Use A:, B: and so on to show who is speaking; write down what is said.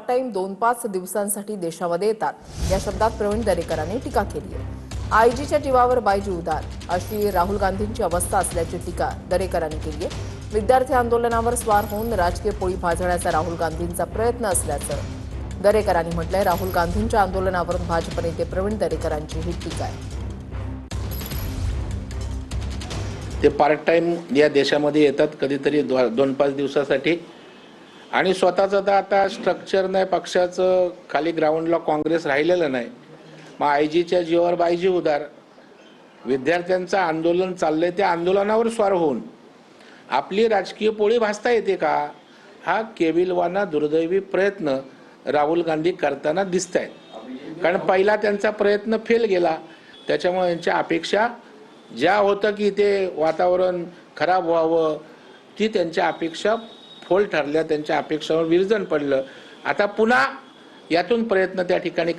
A: Time 2-5 दिवसांसाठी देशामध्ये येतात या शब्दात प्रवीण दरेकरांनी टीका केली आहे। आयजीच्या जीवावर बायजी उदार अशी राहुल गांधींची अवस्था असल्याची टीका दरेकरांनी केली आहे। विद्यार्थी आंदोलनावर स्वार होऊन राजकीय पोळी भाजण्याचा राहुल गांधींचा प्रयत्न असल्याचं दरेकरांनी म्हटलंय। राहुल गांधींच्या आंदोलनावरून भाजप नेते प्रवीण दरेकरांची ही टीका आहे।
B: ते पार्ट टाइम या देशामध्ये येतात कधीतरी 2-5 दिवसासाठी आणि स्वतःचं तर आता स्ट्रक्चर नाही, पक्षाचं खाली ग्राउंडला काँग्रेस राहिलेलं नाही। मग आयजीच्या जीवावर बायजी उदार, विद्यार्थ्यांचं आंदोलन चाललंय त्या आंदोलनावर स्वार होऊन आपली राजकीय पोळी भाजता येते का, हा केविलवाना दुर्दैवी प्रयत्न राहुल गांधी करताना दिसत आहेत। कारण पहिला त्यांचा प्रयत्न फेल गेला, त्याच्यामुळे यांच्या अपेक्षा ज्या होतं की ते वातावरण खराब व्हावं ती त्यांच्या अपेक्षा फोल ठरल्या, त्यांच्या अपेक्षावर विरजण पडलं। आता पुन्हा यातून प्रयत्न त्या ठिकाणी